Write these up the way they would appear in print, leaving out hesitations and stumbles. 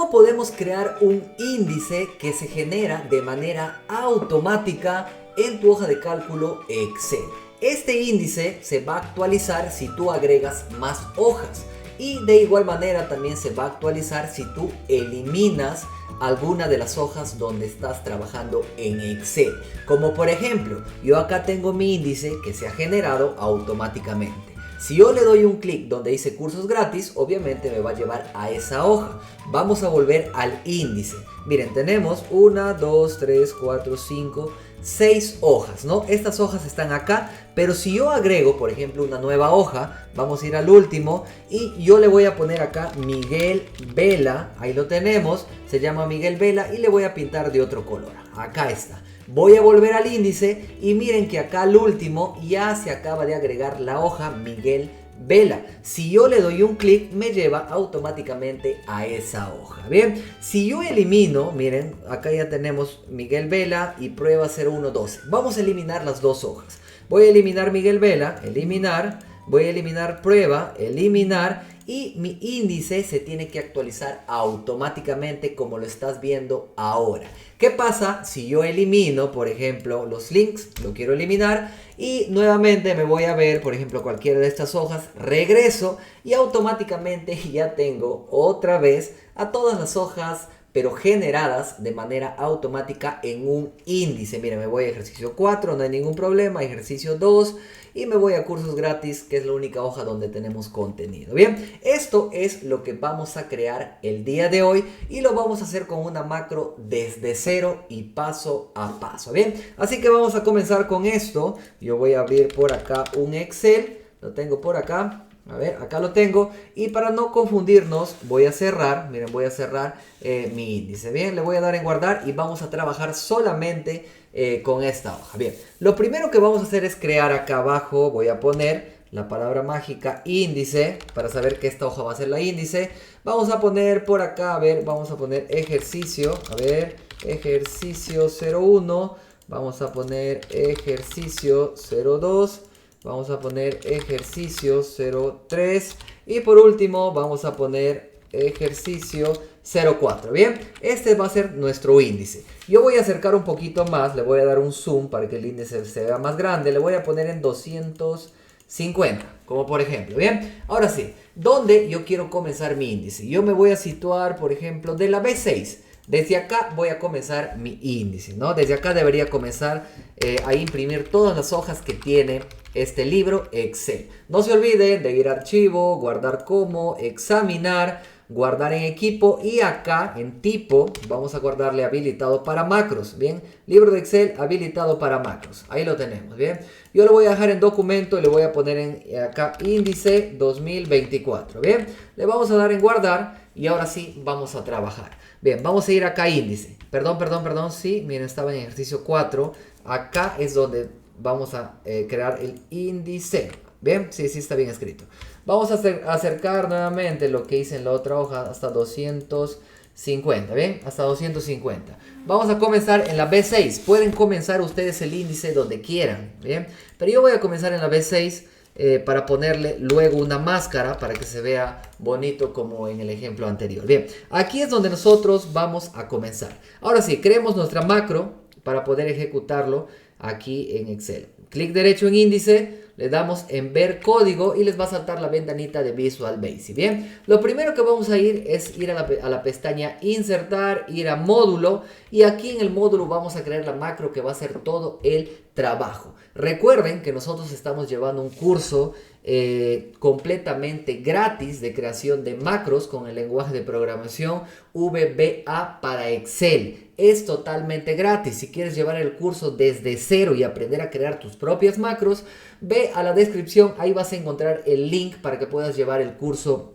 ¿Cómo podemos crear un índice que se genera de manera automática en tu hoja de cálculo Excel? Este índice se va a actualizar si tú agregas más hojas y de igual manera también se va a actualizar si tú eliminas alguna de las hojas donde estás trabajando en Excel. Como por ejemplo, yo acá tengo mi índice que se ha generado automáticamente. Si yo le doy un clic donde dice cursos gratis, obviamente me va a llevar a esa hoja. Vamos a volver al índice. Miren, tenemos 1, 2, 3, 4, 5, 6 hojas, ¿no? Estas hojas están acá, pero si yo agrego, por ejemplo, una nueva hoja, vamos a ir al último y yo le voy a poner acá Miguel Vela, ahí lo tenemos, se llama Miguel Vela y le voy a pintar de otro color. Acá está. Voy a volver al índice y miren que acá al último ya se acaba de agregar la hoja Miguel Vela. Si yo le doy un clic me lleva automáticamente a esa hoja. Bien, si yo elimino, miren, acá ya tenemos Miguel Vela y prueba 0112. Vamos a eliminar las dos hojas. Voy a eliminar Miguel Vela, eliminar, voy a eliminar prueba, eliminar y mi índice se tiene que actualizar automáticamente como lo estás viendo ahora. ¿Qué pasa si yo elimino, por ejemplo, los links? Lo quiero eliminar y nuevamente me voy a ver, por ejemplo, cualquiera de estas hojas, regreso y automáticamente ya tengo otra vez a todas las hojas pero generadas de manera automática en un índice. Mira, me voy a ejercicio 4, no hay ningún problema, ejercicio 2 y me voy a cursos gratis, que es la única hoja donde tenemos contenido. Bien, esto es lo que vamos a crear el día de hoy y lo vamos a hacer con una macro desde cero y paso a paso. Bien, así que vamos a comenzar con esto. Yo voy a abrir por acá un Excel, lo tengo por acá. A ver, acá lo tengo y para no confundirnos voy a cerrar, miren, voy a cerrar mi índice. Bien, le voy a dar en guardar y vamos a trabajar solamente con esta hoja. Bien, lo primero que vamos a hacer es crear acá abajo, voy a poner la palabra mágica índice para saber que esta hoja va a ser la índice. Vamos a poner por acá, a ver, vamos a poner ejercicio, a ver, ejercicio 01, vamos a poner ejercicio 02. Vamos a poner ejercicio 03 y por último vamos a poner ejercicio 04. Bien, este va a ser nuestro índice. Yo voy a acercar un poquito más, le voy a dar un zoom para que el índice se vea más grande. Le voy a poner en 250, como por ejemplo. Bien, ahora sí, ¿dónde yo quiero comenzar mi índice? Yo me voy a situar, por ejemplo, de la B6. Desde acá voy a comenzar mi índice, ¿no? Desde acá debería comenzar a imprimir todas las hojas que tiene este libro Excel. No se olviden de ir a archivo, guardar como, examinar, guardar en equipo y acá en tipo vamos a guardarle habilitado para macros. Bien, libro de Excel habilitado para macros. Ahí lo tenemos, bien. Yo lo voy a dejar en documento y le voy a poner en acá índice 2024. Bien, le vamos a dar en guardar y ahora sí vamos a trabajar. Bien, vamos a ir acá a índice. Perdón, sí, miren, estaba en ejercicio 4. Acá es donde vamos a crear el índice. Bien, sí, está bien escrito. Vamos a acercar nuevamente lo que hice en la otra hoja hasta 250. Bien, hasta 250. Vamos a comenzar en la B6. Pueden comenzar ustedes el índice donde quieran. Bien, pero yo voy a comenzar en la B6. Para ponerle luego una máscara para que se vea bonito como en el ejemplo anterior. Bien, aquí es donde nosotros vamos a comenzar. Ahora sí, creemos nuestra macro para poder ejecutarlo aquí en Excel. Clic derecho en índice, le damos en ver código y les va a saltar la ventanita de Visual Basic. Bien, lo primero que vamos a ir es ir a la pestaña insertar, ir a módulo y aquí en el módulo vamos a crear la macro que va a hacer todo el trabajo. Recuerden que nosotros estamos llevando un curso completamente gratis de creación de macros con el lenguaje de programación VBA para Excel. Es totalmente gratis. Si quieres llevar el curso desde cero y aprender a crear tus propias macros, ve a la descripción, ahí vas a encontrar el link para que puedas llevar el curso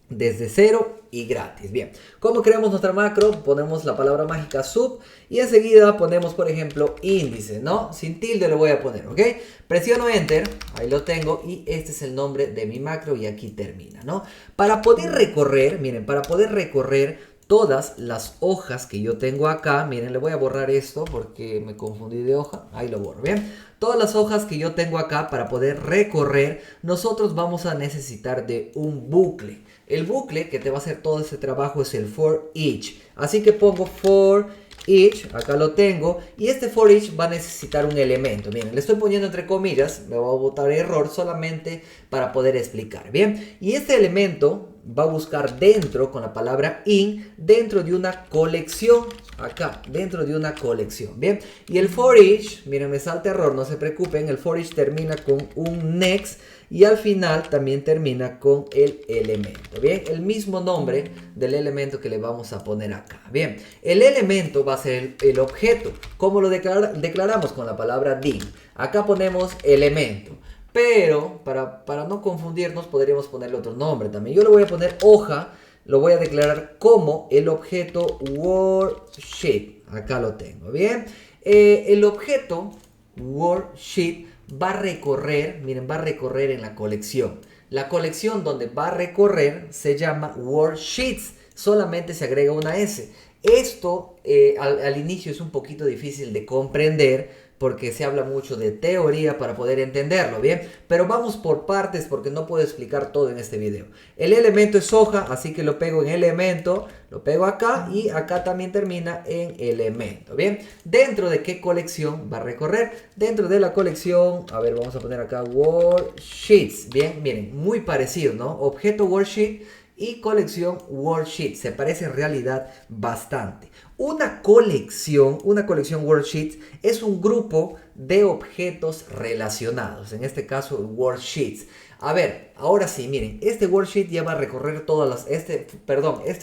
desde cero y gratis. Bien, ¿cómo creamos nuestra macro? Ponemos la palabra mágica sub y enseguida ponemos, por ejemplo, índice, ¿no? Sin tilde lo voy a poner, ¿ok? Presiono enter, ahí lo tengo y este es el nombre de mi macro y aquí termina, ¿no? Para poder recorrer, miren, para poder recorrer todas las hojas que yo tengo acá, miren, le voy a borrar esto porque me confundí de hoja, ahí lo borro, bien. Todas las hojas que yo tengo acá para poder recorrer, nosotros vamos a necesitar de un bucle. El bucle que te va a hacer todo ese trabajo es el for each. Así que pongo for each, acá lo tengo, y este for each va a necesitar un elemento. Miren, le estoy poniendo entre comillas, me va a botar error solamente para poder explicar, ¿bien? Y este elemento va a buscar dentro, con la palabra in, dentro de una colección, acá, dentro de una colección, ¿bien? Y el for each, miren, me salta error, no se preocupen, el for each termina con un next, y al final también termina con el elemento, ¿bien? El mismo nombre del elemento que le vamos a poner acá, ¿bien? El elemento va a ser el objeto. ¿Cómo lo declaramos? Con la palabra div. Acá ponemos elemento. Pero, para no confundirnos, podríamos ponerle otro nombre también. Yo le voy a poner hoja, lo voy a declarar como el objeto worksheet. Acá lo tengo, ¿bien? El objeto worksheet va a recorrer, miren, va a recorrer en la colección. La colección donde va a recorrer se llama worksheets. Solamente se agrega una S. Esto al inicio es un poquito difícil de comprender porque se habla mucho de teoría para poder entenderlo, ¿bien? Pero vamos por partes porque no puedo explicar todo en este video. El elemento es hoja, así que lo pego en elemento, lo pego acá y acá también termina en elemento, ¿bien? ¿Dentro de qué colección va a recorrer? Dentro de la colección, a ver, vamos a poner acá worksheets, ¿bien? Miren, muy parecido, ¿no? Objeto worksheet y colección worksheet. Se parece en realidad bastante. Una colección worksheet es un grupo de objetos relacionados. En este caso, worksheets. A ver, ahora sí, miren, este worksheet ya va a recorrer todas las, este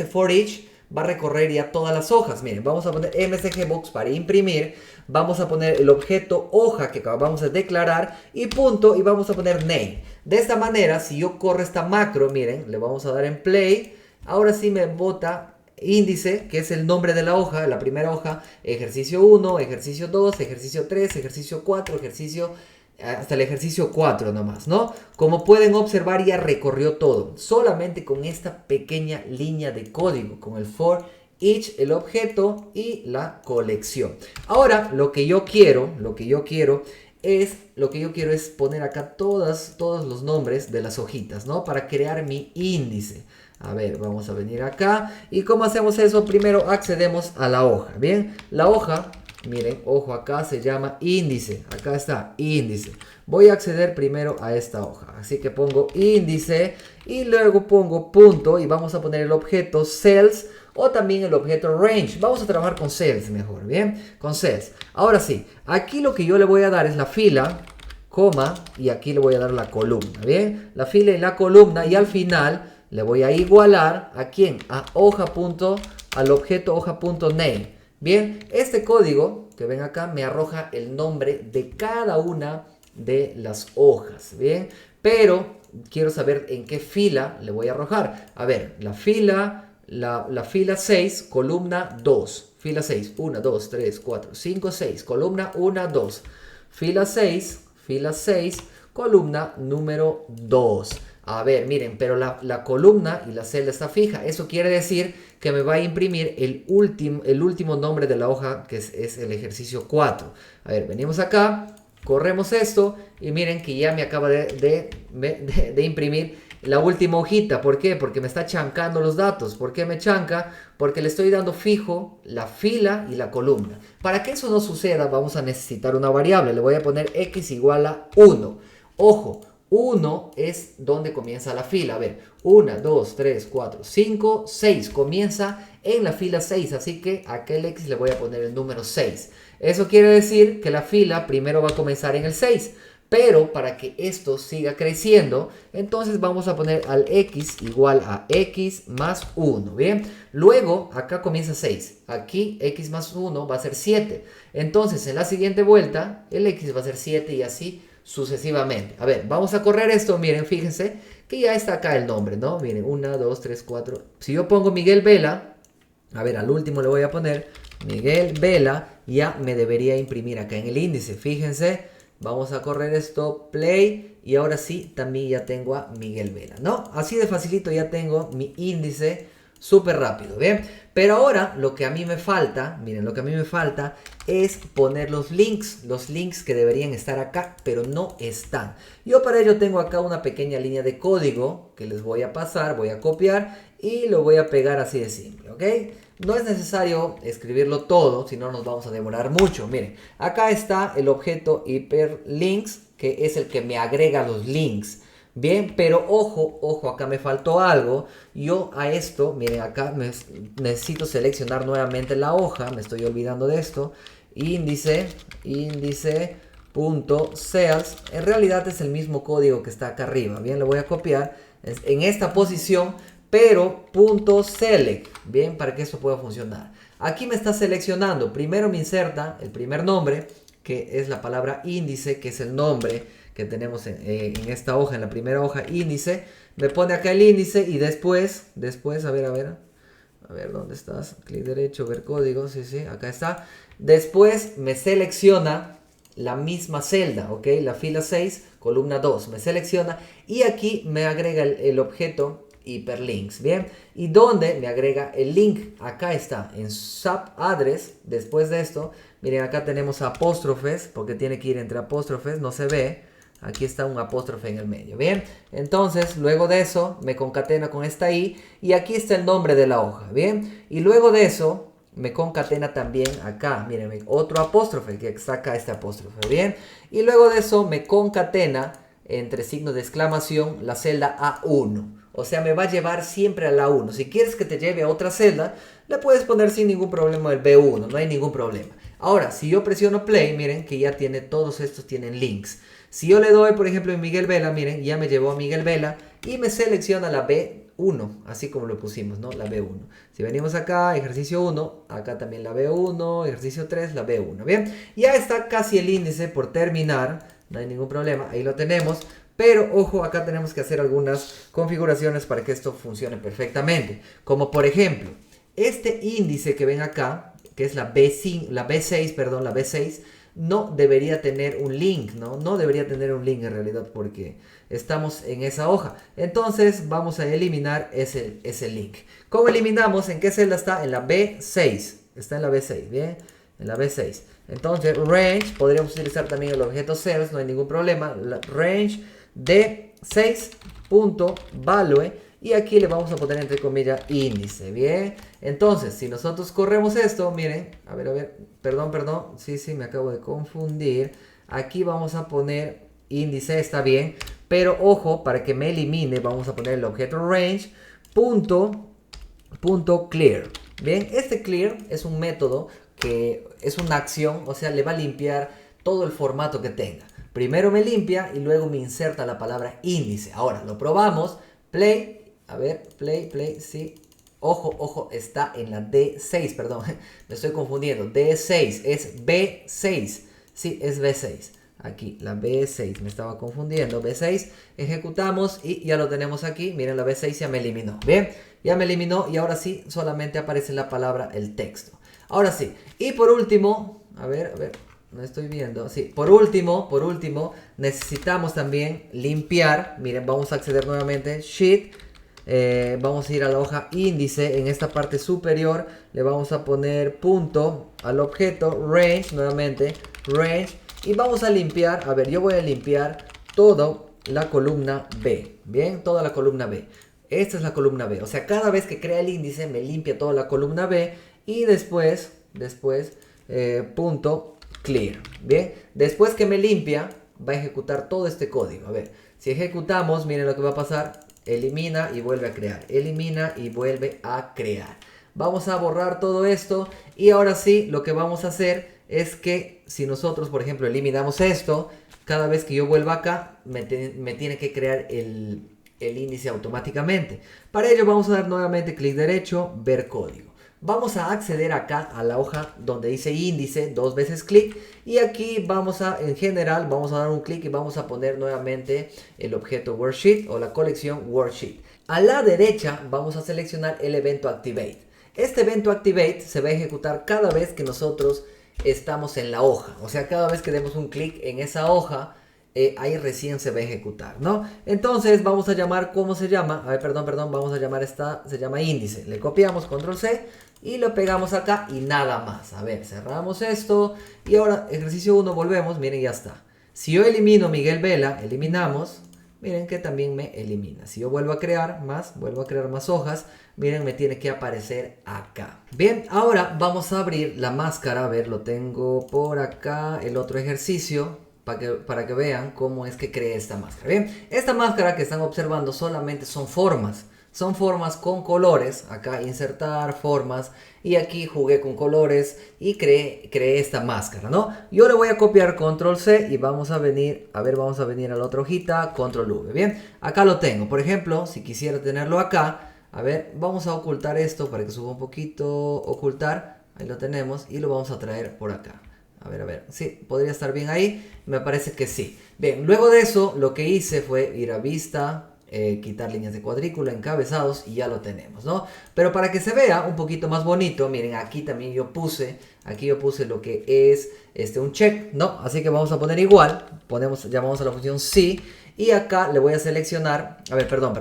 for each va a recorrer ya todas las hojas. Miren, vamos a poner msgbox para imprimir. Vamos a poner el objeto hoja que acabamos de declarar y punto y vamos a poner name. De esta manera, si yo corro esta macro, miren, le vamos a dar en play. Ahora sí me bota índice, que es el nombre de la hoja, la primera hoja, ejercicio 1, ejercicio 2, ejercicio 3, ejercicio 4, ejercicio hasta el ejercicio 4 nomás, ¿no? Como pueden observar, ya recorrió todo, solamente con esta pequeña línea de código, con el for each, el objeto y la colección. Ahora, lo que yo quiero es poner acá todos los nombres de las hojitas, ¿no? Para crear mi índice. A ver, vamos a venir acá. ¿Y cómo hacemos eso? Primero accedemos a la hoja, ¿bien? La hoja, miren, ojo, acá se llama índice. Acá está, índice. Voy a acceder primero a esta hoja. Así que pongo índice y luego pongo punto y vamos a poner el objeto cells o también el objeto range. Vamos a trabajar con cells mejor, ¿bien? Con cells. Ahora sí, aquí lo que yo le voy a dar es la fila, coma, y aquí le voy a dar la columna, ¿bien? La fila y la columna y al final le voy a igualar ¿a quién? A al objeto hoja.name. Bien, este código que ven acá me arroja el nombre de cada una de las hojas. Bien, pero quiero saber en qué fila le voy a arrojar. A ver, la fila 6, columna 2. Fila 6, 1, 2, 3, 4, 5, 6. Columna 1, 2. Fila 6, columna número 2. A ver, miren, pero la columna y la celda está fija. Eso quiere decir que me va a imprimir el último nombre de la hoja, que es el ejercicio 4. A ver, venimos acá, corremos esto y miren que ya me acaba de imprimir la última hojita. ¿Por qué? Porque me está chancando los datos. ¿Por qué me chanca? Porque le estoy dando fijo la fila y la columna. Para que eso no suceda, vamos a necesitar una variable. Le voy a poner x igual a 1. Ojo. 1 es donde comienza la fila. A ver, 1, 2, 3, 4, 5, 6. Comienza en la fila 6. Así que a aquel X le voy a poner el número 6. Eso quiere decir que la fila primero va a comenzar en el 6. Pero para que esto siga creciendo, entonces vamos a poner al X igual a X más 1. Bien, luego acá comienza 6. Aquí X más 1 va a ser 7. Entonces en la siguiente vuelta el X va a ser 7 y así sucesivamente. A ver, vamos a correr esto. Miren, fíjense que ya está acá el nombre, ¿no? Miren, 1, 2, 3, 4. Si yo pongo Miguel Vela, a ver, al último le voy a poner Miguel Vela, ya me debería imprimir acá en el índice. Fíjense, vamos a correr esto, play, y ahora sí, también ya tengo a Miguel Vela, ¿no? Así de facilito ya tengo mi índice Súper rápido, ¿bien? Pero ahora lo que a mí me falta, miren, lo que a mí me falta es poner los links que deberían estar acá, pero no están. Yo para ello tengo acá una pequeña línea de código que les voy a pasar, voy a copiar y lo voy a pegar así de simple, ¿ok? No es necesario escribirlo todo, si no nos vamos a demorar mucho. Miren, acá está el objeto hyperlinks, que es el que me agrega los links. Bien, pero ojo, acá me faltó algo. Yo a esto, miren, acá necesito seleccionar nuevamente la hoja. Me estoy olvidando de esto. Índice.sales. En realidad es el mismo código que está acá arriba. Bien, lo voy a copiar en esta posición, pero .select. Bien, para que esto pueda funcionar. Aquí me está seleccionando. Primero me inserta el primer nombre, que es la palabra índice, que es el nombre que tenemos en esta hoja, en la primera hoja, índice. Me pone acá el índice y después, a ver, ¿dónde estás? Clic derecho, ver código, sí, acá está. Después me selecciona la misma celda, ¿ok? La fila 6, columna 2, me selecciona y aquí me agrega el objeto hyperlinks, ¿bien? ¿Y dónde me agrega el link? Acá está, en subAddress. Después de esto, miren, acá tenemos apóstrofes, porque tiene que ir entre apóstrofes, no se ve. Aquí está un apóstrofe en el medio, ¿bien? Entonces, luego de eso, me concatena con esta i y aquí está el nombre de la hoja, ¿bien? Y luego de eso, me concatena también acá, miren, otro apóstrofe, que saca este apóstrofe, ¿bien? Y luego de eso, me concatena entre signos de exclamación la celda A1. O sea, me va a llevar siempre a la 1. Si quieres que te lleve a otra celda, le puedes poner sin ningún problema el B1, no hay ningún problema. Ahora, si yo presiono play, miren que ya tiene, todos estos tienen links. Si yo le doy, por ejemplo, en Miguel Vela, miren, ya me llevó a Miguel Vela y me selecciona la B1, así como lo pusimos, ¿no? La B1. Si venimos acá, ejercicio 1, acá también la B1, ejercicio 3, la B1, ¿bien? Ya está casi el índice por terminar, no hay ningún problema, ahí lo tenemos. Pero ojo, acá tenemos que hacer algunas configuraciones para que esto funcione perfectamente. Como por ejemplo, este índice que ven acá, que es la B6, no debería tener un link, ¿no? No debería tener un link en realidad porque estamos en esa hoja. Entonces vamos a eliminar ese link. ¿Cómo eliminamos? ¿En qué celda está? En la B6. Está en la B6, ¿bien? En la B6. Entonces, range, podríamos utilizar también el objeto cells, no hay ningún problema. Range de 6.value y aquí le vamos a poner entre comillas índice, bien. Entonces, si nosotros corremos esto, miren, a ver, perdón, sí, me acabo de confundir. Aquí vamos a poner índice, está bien, pero ojo, para que me elimine, vamos a poner el objeto range punto clear. Bien, este clear es un método que es una acción, o sea, le va a limpiar todo el formato que tenga. Primero me limpia y luego me inserta la palabra índice. Ahora, lo probamos. Play. A ver, play, sí. Ojo, está en la D6, perdón. Me estoy confundiendo. D6 es B6. Sí, es B6. Aquí, la B6. Me estaba confundiendo. B6. Ejecutamos y ya lo tenemos aquí. Miren, la B6 ya me eliminó. Bien, ya me eliminó y ahora sí, solamente aparece la palabra, el texto. Ahora sí. Y por último, a ver. No estoy viendo. Sí, por último, necesitamos también limpiar. Miren, vamos a acceder nuevamente. Sheet. Vamos a ir a la hoja índice. En esta parte superior le vamos a poner punto al objeto. Range, nuevamente. Range. Y vamos a limpiar. A ver, yo voy a limpiar toda la columna B. Bien, toda la columna B. Esta es la columna B. O sea, cada vez que crea el índice me limpia toda la columna B. Y después, punto clear. Bien, después que me limpia, va a ejecutar todo este código. A ver, si ejecutamos, miren lo que va a pasar. Elimina y vuelve a crear. Elimina y vuelve a crear. Vamos a borrar todo esto. Y ahora sí, lo que vamos a hacer es que si nosotros, por ejemplo, eliminamos esto, cada vez que yo vuelva acá, me tiene que crear el índice automáticamente. Para ello vamos a dar nuevamente clic derecho, ver código. Vamos a acceder acá a la hoja donde dice índice, 2 veces clic. Y aquí en general, vamos a dar un clic y vamos a poner nuevamente el objeto worksheet o la colección worksheet. A la derecha vamos a seleccionar el evento activate. Este evento activate se va a ejecutar cada vez que nosotros estamos en la hoja. O sea, cada vez que demos un clic en esa hoja, ahí recién se va a ejecutar, ¿no? Entonces vamos a llamar, ¿cómo se llama? A ver, perdón, vamos a llamar esta, se llama índice. Le copiamos, control C, y lo pegamos acá y nada más. A ver, cerramos esto, y ahora ejercicio 1, volvemos, miren, ya está. Si yo elimino Miguel Vela, eliminamos, miren que también me elimina. Si yo vuelvo a crear más hojas, miren, me tiene que aparecer acá. Bien, ahora vamos a abrir la máscara. A ver, lo tengo por acá, el otro ejercicio, para que vean cómo es que creé esta máscara. Bien, esta máscara que están observando solamente son formas. Son formas con colores. Acá insertar formas. Y aquí jugué con colores y creé esta máscara, ¿no? Yo le voy a copiar control C y vamos a venir, a la otra hojita, control V. Bien, acá lo tengo. Por ejemplo, si quisiera tenerlo acá, a ver, vamos a ocultar esto para que suba un poquito. Ocultar, ahí lo tenemos y lo vamos a traer por acá. A ver, sí, podría estar bien ahí, me parece que sí. Bien, luego de eso lo que hice fue ir a vista, quitar líneas de cuadrícula, encabezados y ya lo tenemos, ¿no? Pero para que se vea un poquito más bonito, miren, aquí también yo puse lo que es un check, ¿no? Así que vamos a poner igual, llamamos a la función sí y acá le voy a seleccionar, a ver, perdón,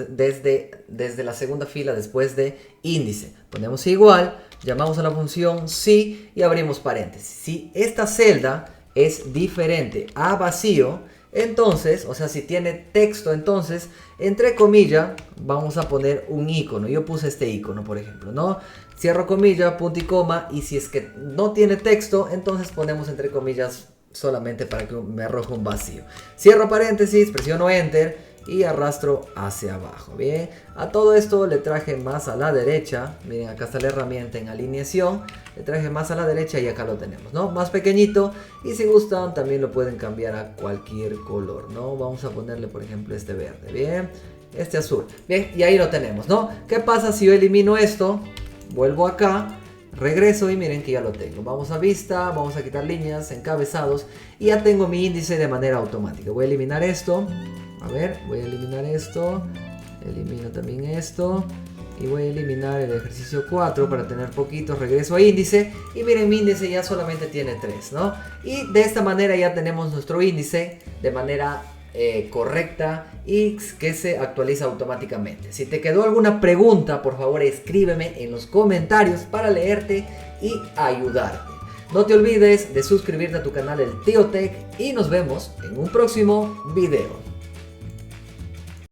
desde la segunda fila después de índice, ponemos igual, llamamos a la función sí y abrimos paréntesis. Si esta celda es diferente a vacío, entonces, o sea, si tiene texto, entonces, entre comillas, vamos a poner un icono. Yo puse este icono, por ejemplo, ¿no? Cierro comilla, punto y coma, y si es que no tiene texto, entonces ponemos entre comillas solamente para que me arroje un vacío. Cierro paréntesis, presiono enter y arrastro hacia abajo. Bien, a todo esto le traje más a la derecha. Miren, acá está la herramienta en alineación. Le traje más a la derecha y acá lo tenemos, ¿no? Más pequeñito, y si gustan también lo pueden cambiar a cualquier color, ¿no? Vamos a ponerle, por ejemplo, este verde, bien, este azul, bien, y ahí lo tenemos, ¿no? ¿Qué pasa si yo elimino esto? Vuelvo acá, regreso y miren que ya lo tengo. Vamos a vista, vamos a quitar líneas, encabezados, y ya tengo mi índice de manera automática. Voy a eliminar esto. A ver, voy a eliminar esto, elimino también esto y voy a eliminar el ejercicio 4 para tener poquito. Regreso a índice y miren, mi índice ya solamente tiene 3, ¿no? Y de esta manera ya tenemos nuestro índice de manera correcta y que se actualiza automáticamente. Si te quedó alguna pregunta, por favor escríbeme en los comentarios para leerte y ayudarte. No te olvides de suscribirte a tu canal El Tío Tech y nos vemos en un próximo video.